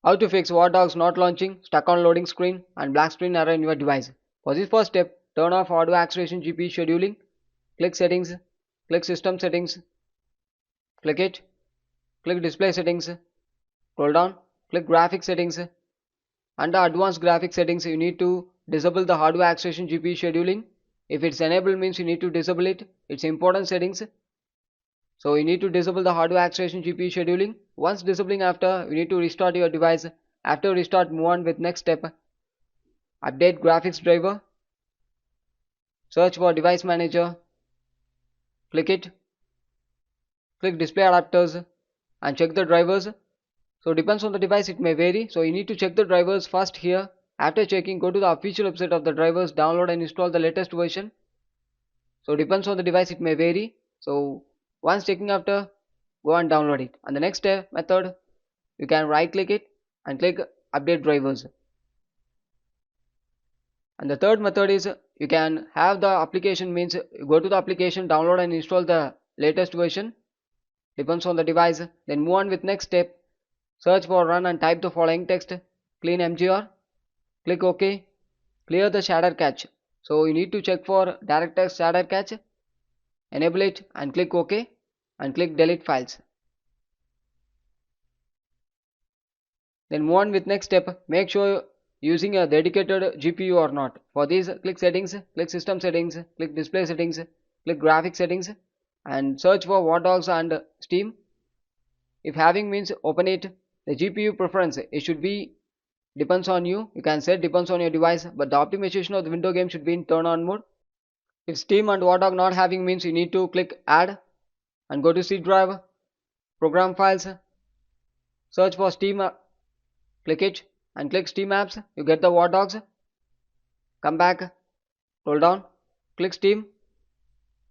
How to fix WARDOGS not launching, stuck on loading screen and black screen error in your device. For this first step, turn off audio acceleration GPU scheduling, click settings, click system settings, click it, click display settings, scroll down, click graphics settings. Under advanced graphics settings, you need to disable the hardware acceleration GPU scheduling. If it's enabled means you need to disable it. It's important settings. So you need to disable the hardware acceleration GPU scheduling. Once disabling after, you need to restart your device. After restart, move on with next step. Update graphics driver. Search for device manager. Click it. Click display adapters and check the drivers. So depends on the device, it may vary. So you need to check the drivers first here. After checking, go to the official website of the drivers, download and install the latest version. So depends on the device, it may vary. So once checking after, go and download it. And the next step method, you can right click it and click update drivers. And the third method is you can have the application means you go to the application, download and install the latest version. Depends on the device. Then move on with next step. Search for run and type the following text. Clean MGR. Click OK. Clear the shader cache. So you need to check for DirectX shader cache. Enable it and click OK and click delete files. Then move on with next step. Make sure using a dedicated GPU or not. For this, click settings, click system settings, click display settings, click graphics settings and search for WARDOGS and Steam. If having means open it. The GPU preference, it should be depends on you. You can set depends on your device, but the optimization of the window game should be in turn on mode. If Steam and WARDOG not having means you need to click add and go to C drive, program files, search for Steam, click it and click Steam apps. You get the WARDOGS. Come back, scroll down, click Steam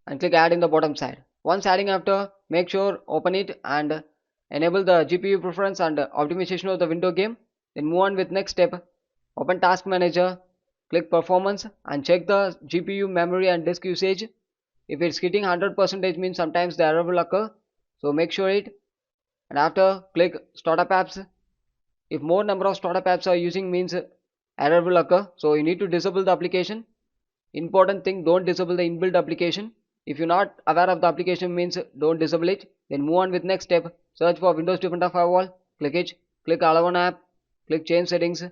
and click add in the bottom side. Once adding after, make sure open it and enable the GPU preference and optimization of the window game. Then move on with next step. Open task manager, click performance and check the GPU memory and disk usage. If it's hitting 100% means sometimes the error will occur, so make sure it. And after click startup apps. If more number of startup apps are using means error will occur, so you need to disable the application. Important thing, don't disable the inbuilt application. If you're not aware of the application means don't disable it. Then move on with next step. Search for Windows Defender Firewall, click it, click allow an app, click change settings,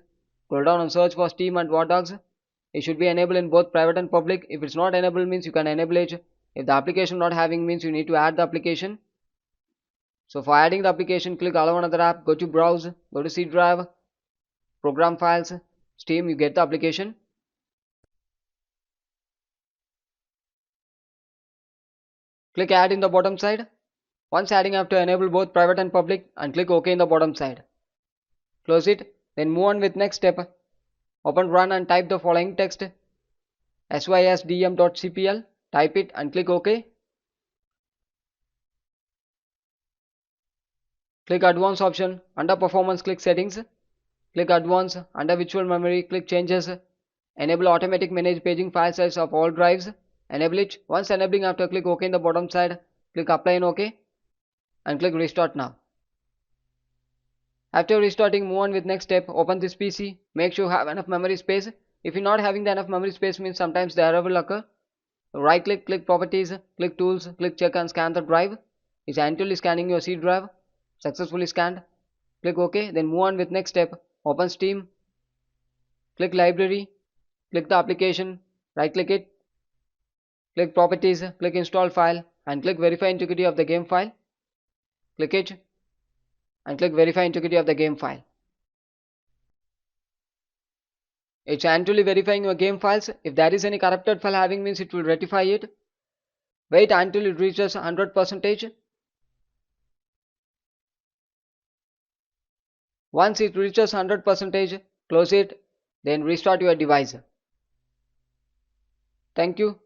scroll down and search for Steam and WARDOGS. It should be enabled in both private and public. If it's not enabled means you can enable it. If the application not having means you need to add the application. So for adding the application, click allow another app, go to browse, go to C drive, program files, Steam, you get the application. Click add in the bottom side. Once adding, have to enable both private and public and click OK in the bottom side. Close it. Then move on with next step. Open run and type the following text. sysdm.cpl. Type it and click OK. Click advanced option. Under performance, click settings. Click advanced. Under virtual memory, click changes. Enable automatic manage paging file size of all drives. Enable it. Once enabling, after click OK in the bottom side. Click apply and OK and click restart now. After restarting, move on with next step. Open this PC. Make sure you have enough memory space. If you're not having the enough memory space means sometimes the error will occur. Right click, click properties, click tools, click check and scan the drive. It's annually scanning your C drive. Successfully scanned. Click OK. Then move on with next step. Open Steam. Click library. Click the application. Right click it. Click properties. Click install file and click verify integrity of the game file. Click it and click verify integrity of the game file. It's annually verifying your game files. If there is any corrupted file having means it will rectify it. Wait until it reaches 100%. Once it reaches 100%, close it, then restart your device. Thank you.